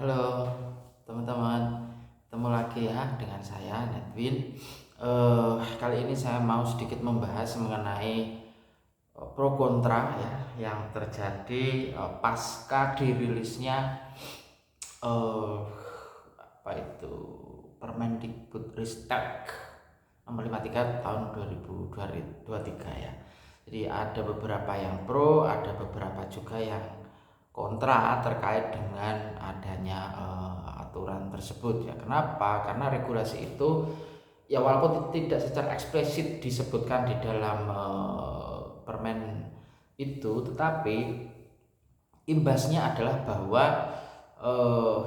Halo teman-teman, ketemu lagi ya dengan saya Nedwin. Kali ini saya mau sedikit membahas mengenai pro kontra ya yang terjadi pasca dirilisnya eh, apa itu Permendikbudristek nomor 53 tahun 2023 ya. Jadi ada beberapa yang pro, ada beberapa juga yang kontra terkait dengan adanya aturan tersebut ya. Kenapa? Karena regulasi itu ya walaupun tidak secara eksplisit disebutkan di dalam permen itu, tetapi imbasnya adalah bahwa eh,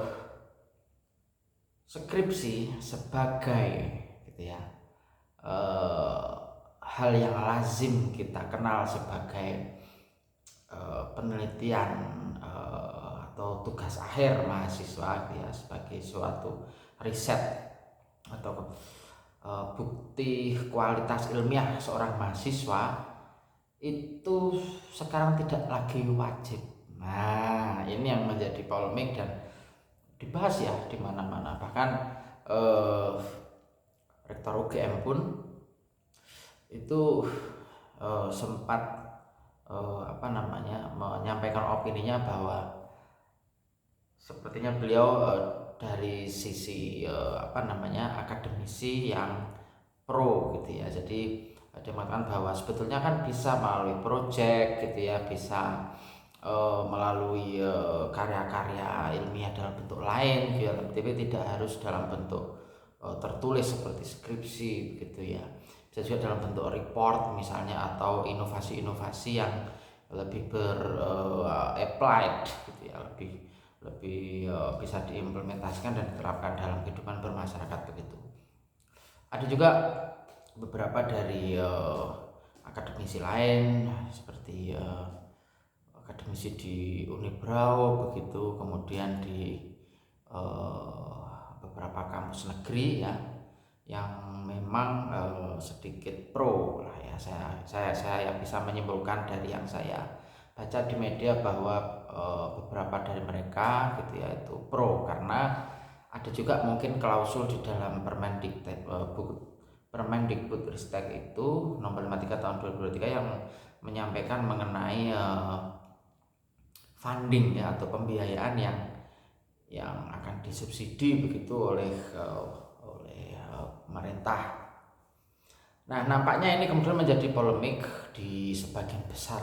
skripsi sebagai gitu ya eh, hal yang lazim kita kenal sebagai penelitian atau tugas akhir mahasiswa gitu ya, sebagai suatu riset atau bukti kualitas ilmiah seorang mahasiswa itu sekarang tidak lagi wajib. Nah, ini yang menjadi polemik dan dibahas ya di mana-mana. Bahkan eh, Rektor UGM pun itu sempat menyampaikan opininya bahwa sepertinya beliau dari sisi akademisi yang pro gitu ya. Jadi dia mengatakan bahwa sebetulnya kan bisa melalui project gitu ya, bisa melalui karya-karya ilmiah dalam bentuk lain gitu ya, tapi tidak harus dalam bentuk tertulis seperti skripsi gitu ya. Bisa juga dalam bentuk report misalnya, atau inovasi-inovasi yang lebih applied gitu ya, lebih lebih bisa diimplementasikan dan diterapkan dalam kehidupan bermasyarakat begitu. Ada juga beberapa dari akademisi lain seperti akademisi di Unibrau begitu, kemudian di beberapa kampus negeri ya yang memang sedikit pro lah ya. Saya bisa menyimpulkan dari yang saya baca di media bahwa beberapa dari mereka gitu ya itu pro, karena ada juga mungkin klausul di dalam Permendikbudristek itu nomor 53 tahun 2023 yang menyampaikan mengenai funding ya atau pembiayaan yang akan disubsidi begitu oleh pemerintah. Nah, nampaknya ini kemudian menjadi polemik di sebagian besar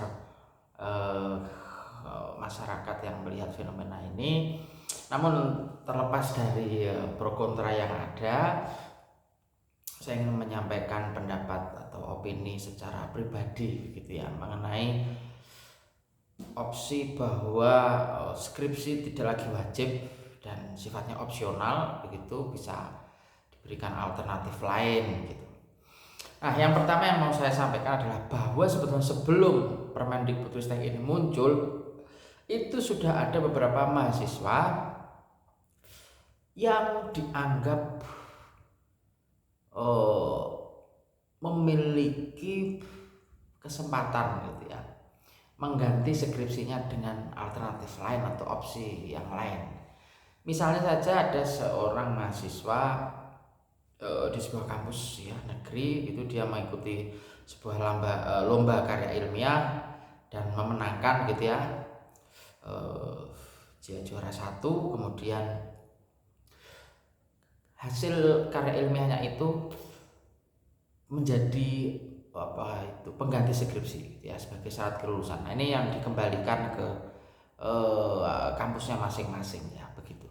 eh, masyarakat yang melihat fenomena ini. Namun terlepas dari pro kontra yang ada, saya ingin menyampaikan pendapat atau opini secara pribadi gitu ya mengenai opsi bahwa skripsi tidak lagi wajib dan sifatnya opsional begitu, bisa diberikan alternatif lain gitu. Nah, yang pertama yang mau saya sampaikan adalah bahwa sebetulnya sebelum Permendikbudristek ini muncul, itu sudah ada beberapa mahasiswa yang dianggap uh, memiliki kesempatan gitu ya mengganti skripsinya dengan alternatif lain atau opsi yang lain. Misalnya saja ada seorang mahasiswa di sebuah kampus ya negeri itu, dia mengikuti sebuah lomba karya ilmiah dan memenangkan gitu ya, dia juara satu, kemudian hasil karya ilmiahnya itu menjadi pengganti skripsi ya sebagai syarat kelulusan. Nah, ini yang dikembalikan ke kampusnya masing-masing ya begitu.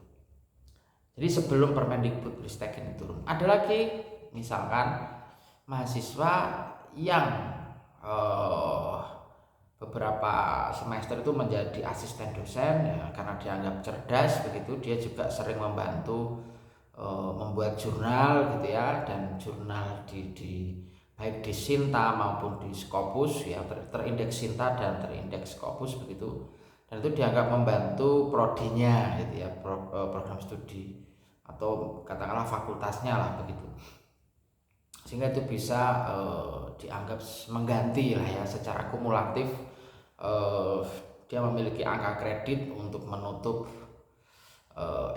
Jadi sebelum Permendikbudristek ini turun, ada lagi misalkan mahasiswa yang eh, beberapa semester itu menjadi asisten dosen ya, karena dianggap cerdas begitu. Dia juga sering membantu membuat jurnal gitu ya, dan jurnal di baik di Sinta maupun di Scopus ya, terindeks Sinta dan terindeks Scopus begitu, dan itu dianggap membantu prodinya gitu ya, program studi atau katakanlah fakultasnya lah begitu, sehingga itu bisa dianggap mengganti lah ya secara kumulatif. Dia memiliki angka kredit untuk menutup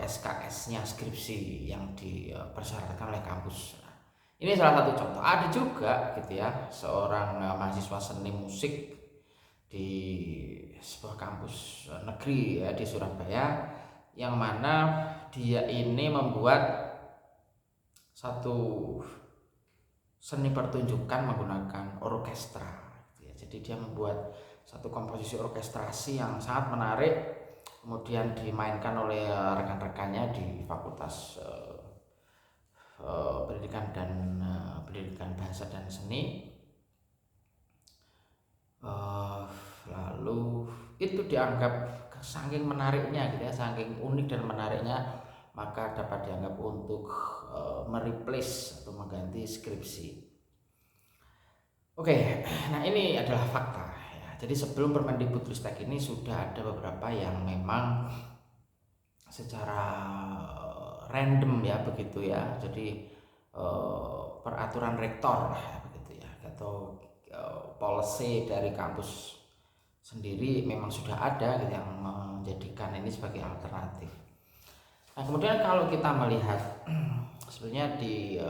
SKS-nya skripsi yang dipersyaratkan oleh kampus. Nah, ini salah satu contoh. Ada juga gitu ya seorang mahasiswa seni musik di sebuah kampus negeri ya di Surabaya, yang mana dia ini membuat satu seni pertunjukan menggunakan orkestra gitu ya. Jadi dia membuat satu komposisi orkestrasi yang sangat menarik, kemudian dimainkan oleh rekan-rekannya di Fakultas Pendidikan Bahasa dan Seni. Lalu itu dianggap saking menariknya gitu ya, saking unik dan menariknya, maka dapat dianggap untuk mereplace atau mengganti skripsi. Oke, nah ini adalah fakta ya. Jadi sebelum Permendikbudristek ini sudah ada beberapa yang memang secara random ya begitu ya. Jadi peraturan rektor lah begitu ya, atau policy dari kampus sendiri memang sudah ada gitu, yang menjadikan ini sebagai alternatif. Nah kemudian kalau kita melihat sebenarnya di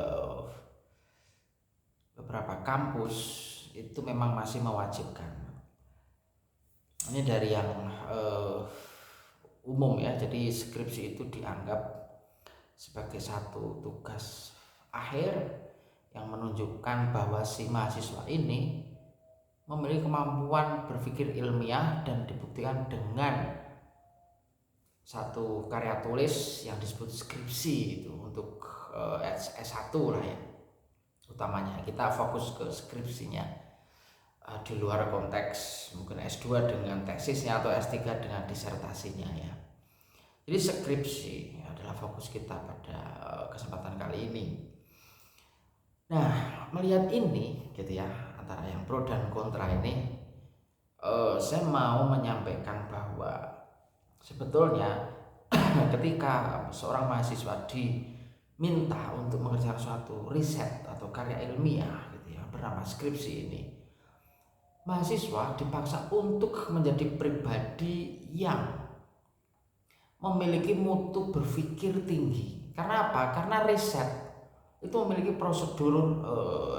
beberapa kampus itu memang masih mewajibkan. Ini dari yang umum ya, jadi skripsi itu dianggap sebagai satu tugas akhir yang menunjukkan bahwa si mahasiswa ini memiliki kemampuan berpikir ilmiah dan dibuktikan dengan satu karya tulis yang disebut skripsi itu untuk S1 lah ya. Utamanya kita fokus ke skripsinya, di luar konteks mungkin S2 dengan tesisnya atau S3 dengan disertasinya ya. Jadi skripsi adalah fokus kita pada kesempatan kali ini. Nah melihat ini gitu ya, antara yang pro dan kontra ini, saya mau menyampaikan bahwa sebetulnya ketika seorang mahasiswa diminta untuk mengerjakan suatu riset atau karya ilmiah gitu ya bernama skripsi ini, mahasiswa dipaksa untuk menjadi pribadi yang memiliki mutu berpikir tinggi. Karena apa? Karena riset itu memiliki prosedur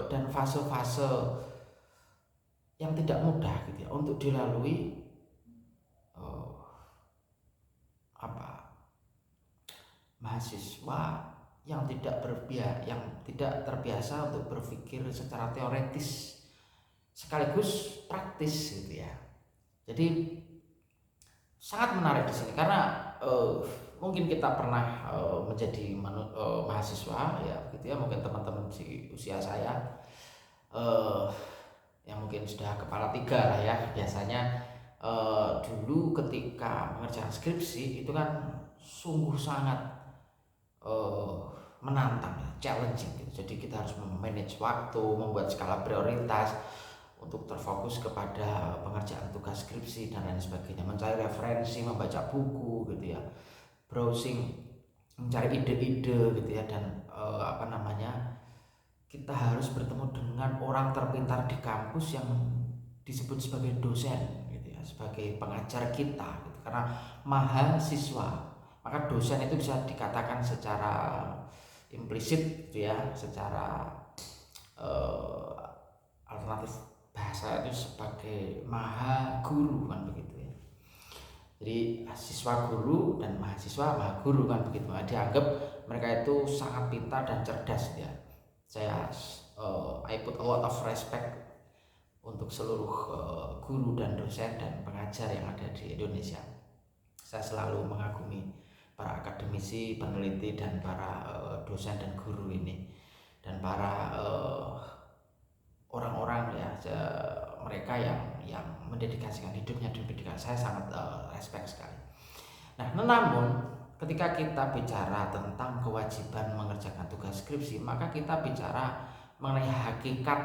dan fase-fase yang tidak mudah gitu ya untuk dilalui mahasiswa yang tidak terbiasa untuk berpikir secara teoretis sekaligus praktis gitu ya. Jadi sangat menarik di sini karena mungkin kita pernah menjadi mahasiswa ya gitu ya, mungkin teman-teman di usia saya yang mungkin sudah kepala tiga lah ya, biasanya dulu ketika mengerjakan skripsi itu kan sungguh sangat menantang ya, challenging gitu. Jadi kita harus memanage waktu, membuat skala prioritas untuk terfokus kepada pengerjaan tugas skripsi dan lain sebagainya, mencari referensi, membaca buku gitu ya, browsing, mencari ide-ide gitu ya, dan kita harus bertemu dengan orang terpintar di kampus yang disebut sebagai dosen gitu ya, sebagai pengajar kita gitu. Karena mahasiswa, maka dosen itu bisa dikatakan secara implisit gitu ya, secara alternatif bahasa itu sebagai maha guru kan begitu ya. Jadi siswa guru dan mahasiswa maha guru kan begitu. Nah, dianggap mereka itu sangat pintar dan cerdas ya. I put a lot of respect untuk seluruh guru dan dosen dan pengajar yang ada di Indonesia. Saya selalu mengagumi para akademisi, peneliti, dan para dosen dan guru ini, dan para orang-orang ya, mereka yang mendedikasikan hidupnya di pendidikan. Saya sangat respect sekali. Nah, namun ketika kita bicara tentang kewajiban mengerjakan tugas skripsi, maka kita bicara mengenai hakikat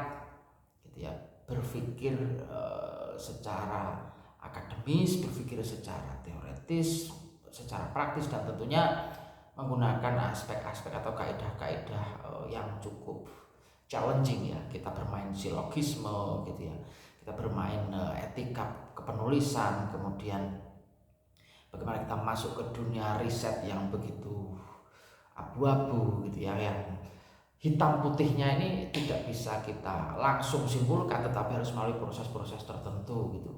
gitu ya, berpikir secara akademis, berpikir secara teoretis, secara praktis, dan tentunya menggunakan aspek-aspek atau kaidah-kaidah yang cukup challenging ya. Kita bermain silogisme gitu ya, kita bermain etika kepenulisan, kemudian bagaimana kita masuk ke dunia riset yang begitu abu-abu gitu ya, yang hitam putihnya ini tidak bisa kita langsung simpulkan, tetapi harus melalui proses-proses tertentu gitu.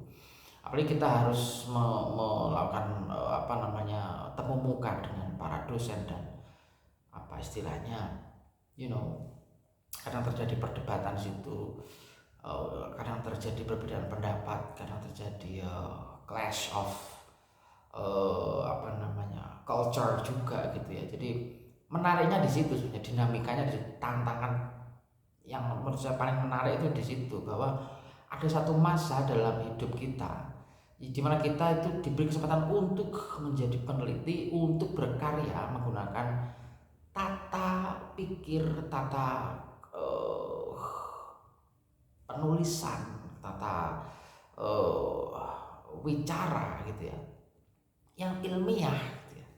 Apalagi kita harus melakukan temu muka dengan para dosen dan apa istilahnya, kadang terjadi perdebatan situ, kadang terjadi perbedaan pendapat, kadang terjadi clash of culture juga gitu ya. Jadi menariknya di situ sebenarnya, dinamikanya di tantangan yang menurut saya paling menarik itu di situ, bahwa ada satu masa dalam hidup kita di mana kita itu diberi kesempatan untuk menjadi peneliti, untuk berkarya menggunakan tata pikir, tata penulisan, tata wicara gitu ya, yang ilmiah gitu ya,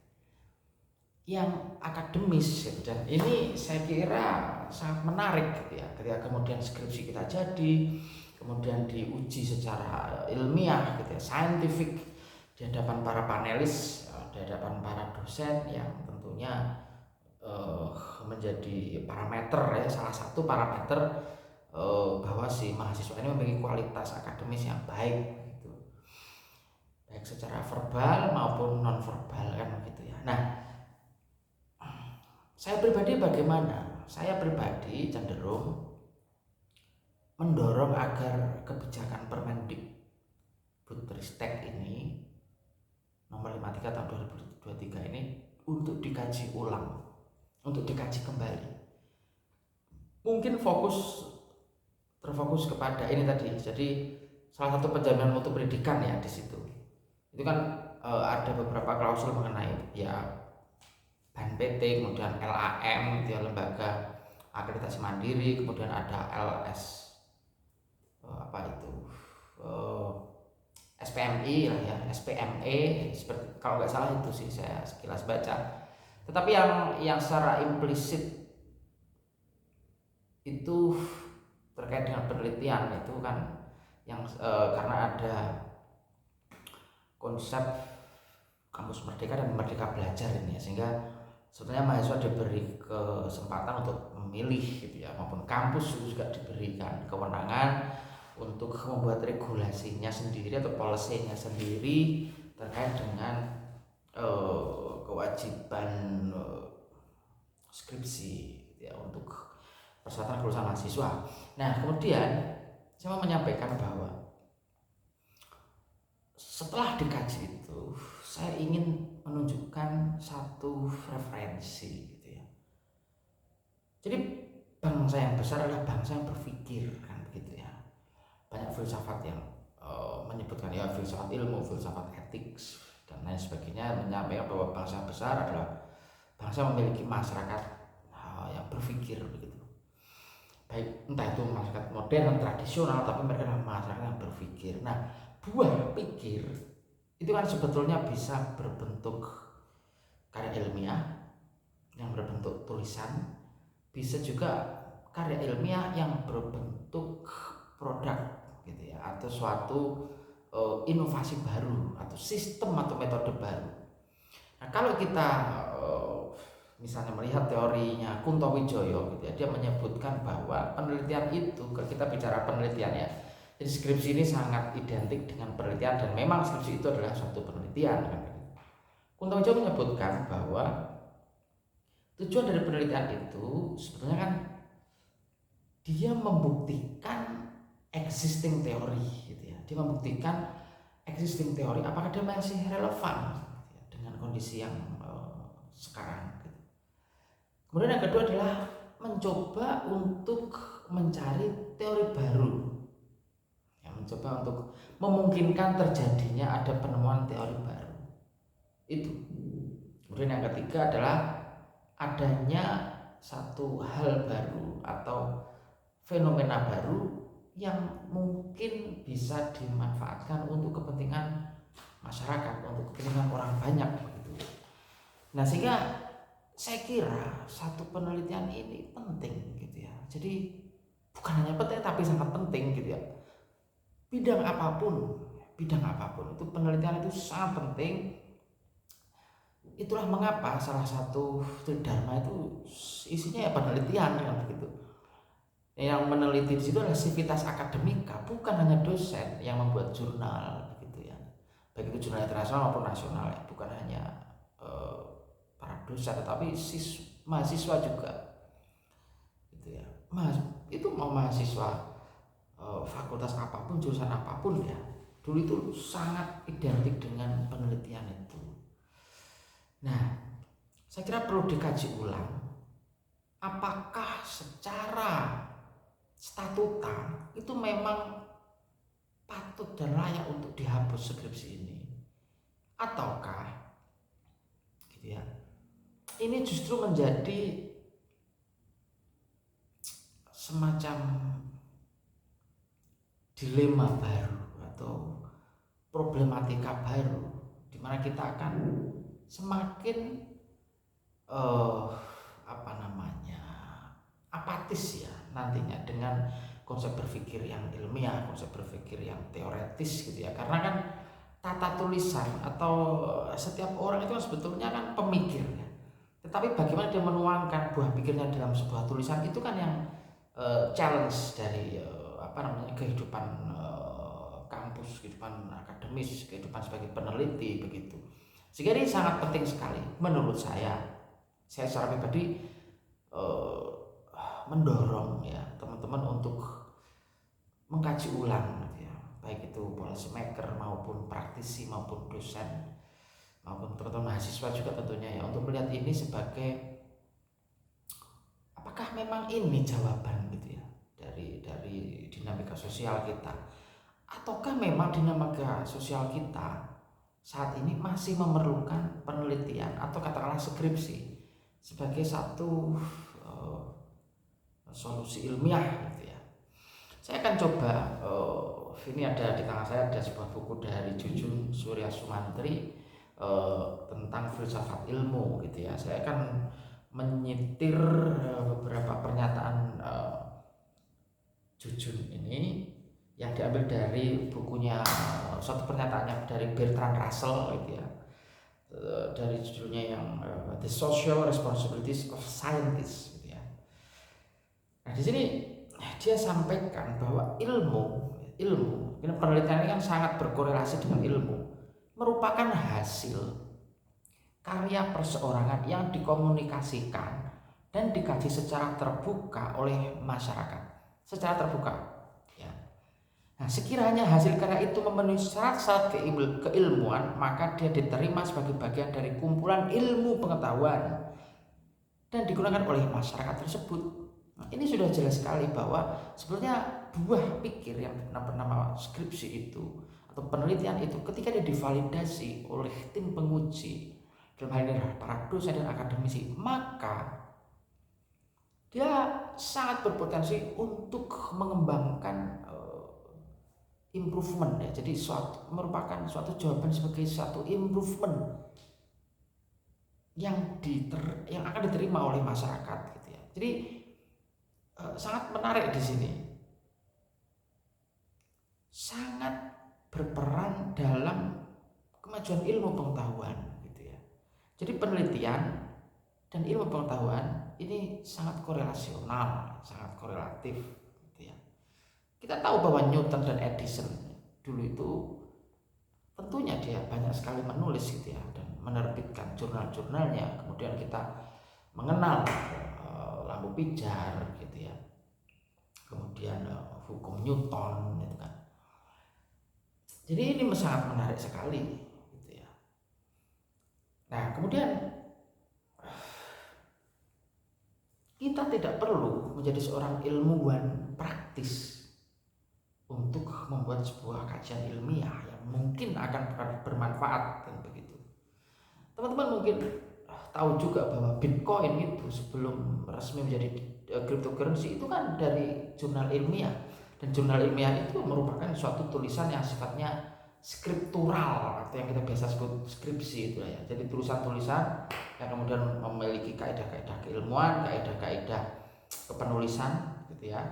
yang akademis gitu. Dan ini saya kira sangat menarik gitu ya, ketika kemudian skripsi kita jadi, kemudian diuji secara ilmiah gitu ya, scientific, di hadapan para panelis, di hadapan para dosen yang tentunya menjadi parameter ya, salah satu parameter bahwa si mahasiswa ini memiliki kualitas akademis yang baik gitu, baik secara verbal maupun non verbal kan begitu ya. Nah, saya pribadi bagaimana? Saya pribadi cenderung mendorong agar kebijakan Permendikbudristek ini nomor 53 tahun 2023 ini untuk dikaji ulang, untuk dikaji kembali. Mungkin terfokus kepada ini tadi. Jadi salah satu penjaminan mutu pendidikan ya di situ. Itu kan ada beberapa klausul mengenai ya BNPT, kemudian LAM, dia lembaga akreditasi mandiri, kemudian ada SPMI lah ya, SPME seperti, kalau nggak salah itu sih saya sekilas baca. Tetapi yang secara implisit itu terkait dengan penelitian itu kan yang karena ada konsep kampus merdeka dan merdeka belajar ini ya, sehingga sebenarnya mahasiswa diberi kesempatan untuk memilih gitu ya, maupun kampus juga diberikan kewenangan untuk membuat regulasinya sendiri atau policy-nya sendiri terkait dengan kewajiban skripsi gitu ya, untuk persyaratan kelulusan mahasiswa. Nah, kemudian saya mau menyampaikan bahwa setelah dikaji itu, saya ingin menunjukkan satu referensi gitu ya. Jadi bangsa yang besar adalah bangsa yang berpikir kan begitu ya. Banyak filsafat yang menyebutkan ya, filsafat ilmu, filsafat etik dan lain sebagainya, menyampaikan bahwa bangsa besar adalah bangsa yang memiliki masyarakat yang berpikir begitu. Baik entah itu masyarakat modern, tradisional, tapi mereka adalah masyarakat yang berpikir. Nah, buah pikir itu kan sebetulnya bisa berbentuk karya ilmiah yang berbentuk tulisan, bisa juga karya ilmiah yang berbentuk produk gitu ya, atau suatu inovasi baru atau sistem atau metode baru. Nah, kalau kita misalnya melihat teorinya Kunto Wijoyo gitu ya, dia menyebutkan bahwa penelitian itu, kita bicara penelitian ya, jadi skripsi ini sangat identik dengan penelitian, dan memang skripsi itu adalah suatu penelitian kan. Kunto Wijoyo menyebutkan bahwa tujuan dari penelitian itu sebetulnya kan dia membuktikan existing teori gitu ya. Dia membuktikan existing teori apakah dia masih relevan gitu ya, dengan kondisi yang sekarang gitu. Kemudian yang kedua adalah mencoba untuk mencari teori baru, ya, mencoba untuk memungkinkan terjadinya ada penemuan teori baru itu. Kemudian yang ketiga adalah adanya satu hal baru atau fenomena baru yang mungkin bisa dimanfaatkan untuk kepentingan masyarakat, untuk kepentingan orang banyak begitu. Nah, sehingga saya kira satu penelitian ini penting gitu ya. Jadi bukan hanya penting tapi sangat penting gitu ya. Bidang apapun itu penelitian itu sangat penting itulah mengapa salah satu Tridharma itu isinya ya penelitian yang begitu. Yang meneliti di situ adalah sivitas akademika, bukan hanya dosen yang membuat jurnal begitu ya. Baik itu jurnal internasional maupun nasional ya, bukan hanya para dosen tetapi mahasiswa juga. Gitu ya. Itu mau mahasiswa fakultas apapun, jurusan apapun ya. Dulu itu sangat identik dengan penelitian itu. Nah, saya kira perlu dikaji ulang apakah secara statuta itu memang patut dan layak untuk dihapus skripsi ini, ataukah gitu ya, ini justru menjadi semacam dilema baru atau problematika baru di mana kita akan semakin apatis ya nantinya dengan konsep berpikir yang ilmiah, konsep berpikir yang teoretis gitu ya. Karena kan tata tulisan atau setiap orang itu kan sebetulnya kan pemikir ya. Tetapi bagaimana dia menuangkan buah pikirnya dalam sebuah tulisan itu kan yang challenge dari kehidupan kampus, kehidupan akademis, kehidupan sebagai peneliti begitu. Sehingga ini sangat penting sekali menurut saya secara pribadi mendorong ya teman-teman untuk mengkaji ulang gitu ya, baik itu policy maker maupun praktisi maupun dosen maupun teman-teman mahasiswa juga tentunya ya, untuk melihat ini sebagai apakah memang ini jawaban gitu ya dari dinamika sosial kita, ataukah memang dinamika sosial kita saat ini masih memerlukan penelitian atau katakanlah skripsi sebagai satu solusi ilmiah gitu ya. Saya akan coba ini ada di tangan saya ada sebuah buku dari Jujun Surya Sumantri tentang filsafat ilmu gitu ya. Saya akan menyitir beberapa pernyataan Jujun ini yang diambil dari bukunya, suatu pernyataannya dari Bertrand Russell gitu ya, dari judulnya yang The Social Responsibilities of Scientists gitu ya. Nah di sini dia sampaikan bahwa ilmu ini penelitian ini kan sangat berkorelasi dengan ilmu, merupakan hasil karya perseorangan yang dikomunikasikan dan dikaji secara terbuka oleh masyarakat, secara terbuka ya. Nah sekiranya hasil karya itu memenuhi syarat-syarat keilmuan, maka dia diterima sebagai bagian dari kumpulan ilmu pengetahuan dan digunakan oleh masyarakat tersebut. Nah, ini sudah jelas sekali bahwa sebetulnya buah pikir yang bernama skripsi itu atau penelitian itu ketika dia divalidasi oleh tim penguji, dalam hal ini para dosen dan akademisi, maka dia sangat berpotensi untuk mengembangkan improvement ya. Jadi merupakan suatu jawaban sebagai suatu improvement yang akan diterima oleh masyarakat gitu ya. Jadi sangat menarik di sini, sangat berperan dalam kemajuan ilmu pengetahuan gitu ya. Jadi penelitian dan ilmu pengetahuan ini sangat korelasional, sangat korelatif gitu ya. Kita tahu bahwa Newton dan Edison dulu itu tentunya dia banyak sekali menulis gitu ya dan menerbitkan jurnal-jurnalnya. Kemudian kita mengenal lampu pijar gitu ya, kemudian hukum Newton gitu kan. Jadi ini sangat menarik sekali gitu ya. Nah kemudian kita tidak perlu menjadi seorang ilmuwan praktis untuk membuat sebuah kajian ilmiah yang mungkin akan bermanfaat dan begitu. Teman-teman mungkin tahu juga bahwa Bitcoin itu sebelum resmi menjadi cryptocurrency itu kan dari jurnal ilmiah, dan jurnal ilmiah itu merupakan suatu tulisan yang sifatnya skriptural atau yang kita biasa sebut skripsi itu ya. Jadi tulisan-tulisan yang kemudian memiliki kaidah-kaidah keilmuan, kaidah-kaidah kepenulisan gitu ya,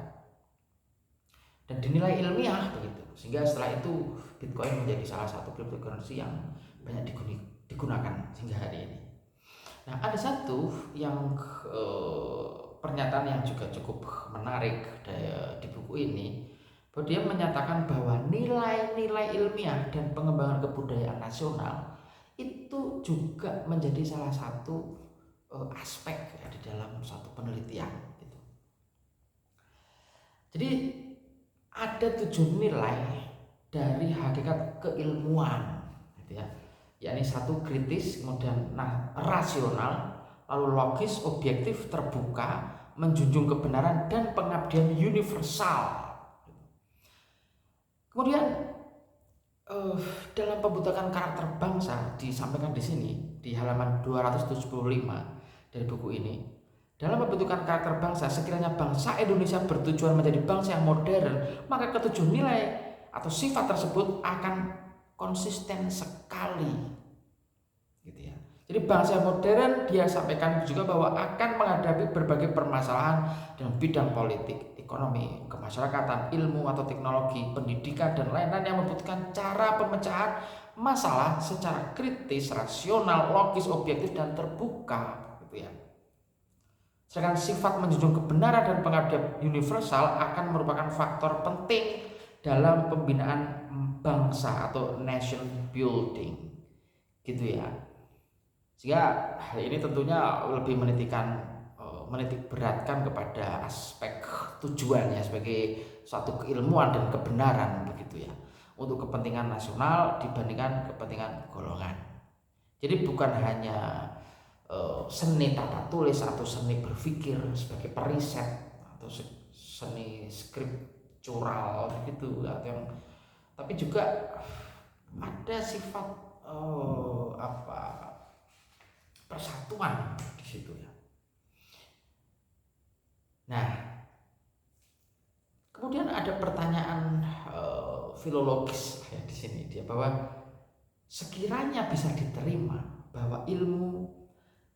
dan dinilai ilmiah begitu. Sehingga setelah itu Bitcoin menjadi salah satu cryptocurrency yang banyak digunakan hingga hari ini. Nah, ada satu yang pernyataan yang juga cukup menarik di buku ini, bahwa dia menyatakan bahwa nilai-nilai ilmiah dan pengembangan kebudayaan nasional itu juga menjadi salah satu aspek ya, di dalam suatu penelitian gitu. Jadi ada 7 nilai dari hakikat keilmuan gitu ya, yakni 1 kritis, kemudian rasional, lalu logis, objektif, terbuka, menjunjung kebenaran, dan pengabdian universal. Kemudian dalam pembentukan karakter bangsa disampaikan di sini di halaman 275 dari buku ini. Dalam pembentukan karakter bangsa, sekiranya bangsa Indonesia bertujuan menjadi bangsa yang modern, maka ke-7 nilai atau sifat tersebut akan konsisten sekali, gitu ya. Jadi bangsa modern, dia sampaikan juga bahwa akan menghadapi berbagai permasalahan dalam bidang politik, ekonomi, kemasyarakatan, ilmu atau teknologi, pendidikan, dan lain-lain yang membutuhkan cara pemecahan masalah secara kritis, rasional, logis, objektif, dan terbuka, gitu ya. Sedangkan sifat menjunjung kebenaran dan pengabdian universal akan merupakan faktor penting dalam pembinaan bangsa atau nation building, gitu ya. Sehingga hal ini tentunya lebih menitik beratkan kepada aspek tujuannya sebagai suatu keilmuan dan kebenaran, begitu ya, untuk kepentingan nasional dibandingkan kepentingan golongan. Jadi bukan hanya seni tata tulis atau seni berpikir sebagai periset atau seni skriptural gitu, atau yang, tapi juga ada sifat persatuan di situ ya. Nah, kemudian ada pertanyaan filologis ya di sini dia, bahwa sekiranya bisa diterima bahwa ilmu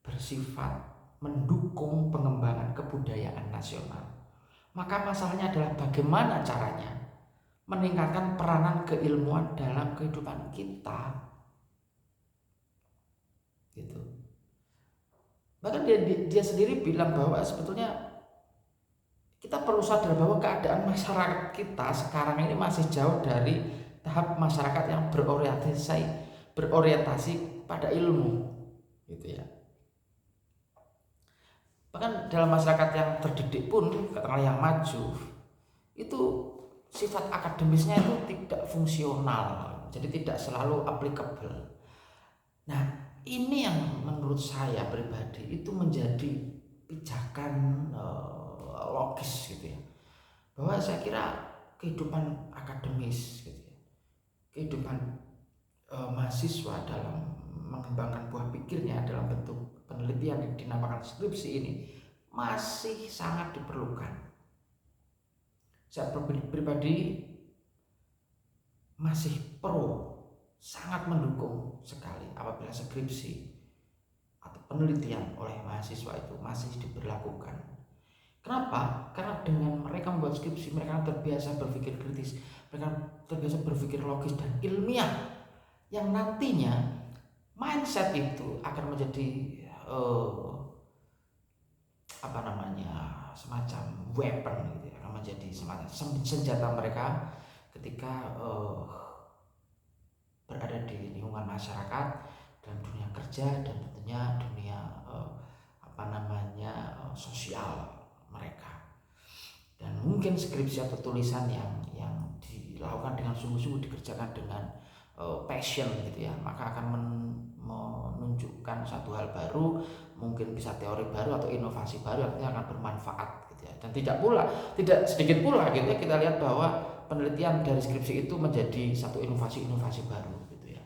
bersifat mendukung pengembangan kebudayaan nasional, maka masalahnya adalah bagaimana caranya meningkatkan peranan keilmuan dalam kehidupan kita, gitu. Bahkan dia sendiri bilang bahwa sebetulnya kita perlu sadar bahwa keadaan masyarakat kita sekarang ini masih jauh dari tahap masyarakat yang berorientasi pada ilmu, gitu ya. Bahkan dalam masyarakat yang terdidik pun, katakanlah yang maju, itu sifat akademisnya itu tidak fungsional, jadi tidak selalu applicable. Nah, ini yang menurut saya pribadi itu menjadi pijakan logis, gitu ya, bahwa saya kira kehidupan akademis, gitu ya, kehidupan mahasiswa dalam mengembangkan buah pikirnya dalam bentuk penelitian yang dinamakan skripsi ini masih sangat diperlukan. Saya pribadi masih sangat mendukung sekali apabila skripsi atau penelitian oleh mahasiswa itu masih diberlakukan. Kenapa? Karena dengan mereka membuat skripsi, mereka terbiasa berpikir kritis, mereka terbiasa berpikir logis dan ilmiah, yang nantinya mindset itu akan menjadi semacam weapon, gitu ya, akan menjadi semacam senjata mereka ketika berada di lingkungan masyarakat, dalam dunia kerja, dan tentunya dunia sosial mereka. Dan mungkin skripsi atau tulisan yang dilakukan dengan sungguh-sungguh, dikerjakan dengan passion, gitu ya, maka akan menunjukkan satu hal baru, mungkin bisa teori baru atau inovasi baru yang akan bermanfaat, gitu ya. Dan tidak sedikit pula, gitu ya, kita lihat bahwa penelitian dari skripsi itu menjadi satu inovasi baru, gitu ya.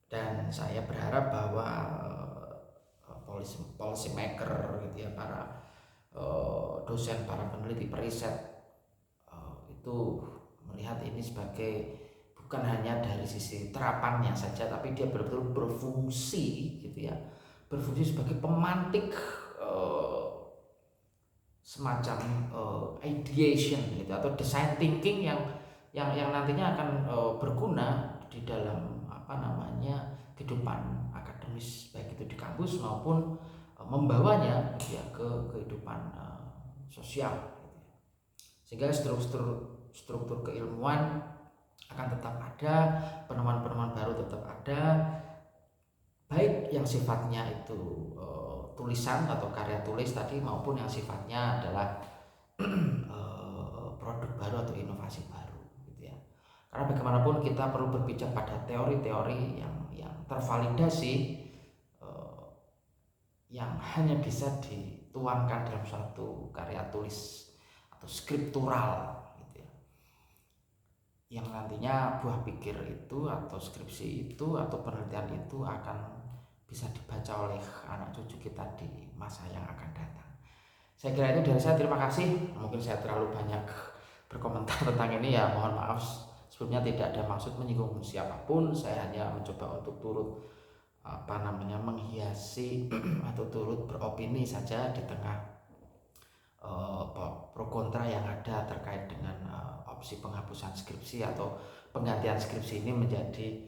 Dan saya berharap bahwa policy maker, gitu ya, para dosen, para peneliti, periset itu melihat ini sebagai bukan hanya dari sisi terapannya saja, tapi dia betul-betul berfungsi, gitu ya, berfungsi sebagai pemantik semacam ideation, gitu, atau design thinking yang nantinya akan berguna di dalam kehidupan akademis baik itu di kampus maupun membawanya gitu ya ke kehidupan sosial gitu ya. Sehingga struktur keilmuan akan tetap ada, penemuan-penemuan baru tetap ada, baik yang sifatnya itu tulisan atau karya tulis tadi maupun yang sifatnya adalah produk baru atau inovasi baru gitu ya. Karena bagaimanapun kita perlu berpijak pada teori-teori yang tervalidasi, yang hanya bisa dituangkan dalam suatu karya tulis atau skriptural gitu ya, yang nantinya buah pikir itu atau skripsi itu atau penelitian itu akan bisa dibaca oleh anak cucu kita di masa yang akan datang. Saya kira itu dari saya, terima kasih. Mungkin saya terlalu banyak berkomentar tentang ini ya, mohon maaf sebelumnya, tidak ada maksud menyinggung siapapun. Saya hanya mencoba untuk turut menghiasi atau turut beropini saja di tengah pro kontra yang ada terkait dengan opsi penghapusan skripsi atau penggantian skripsi ini menjadi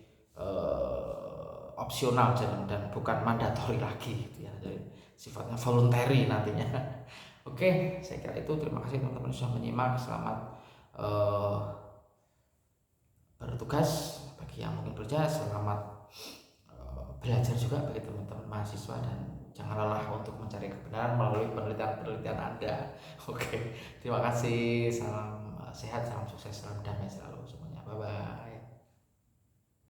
opsional dan bukan mandatori lagi gitu ya, jadi sifatnya voluntary nantinya. Oke, saya kira itu. Terima kasih teman-teman sudah menyimak. Selamat bertugas bagi yang mungkin kerja, selamat belajar juga bagi teman-teman mahasiswa, dan jangan lelah untuk mencari kebenaran melalui penelitian-penelitian Anda. Oke, terima kasih. Salam sehat, salam sukses, salam damai selalu semuanya. Bye bye.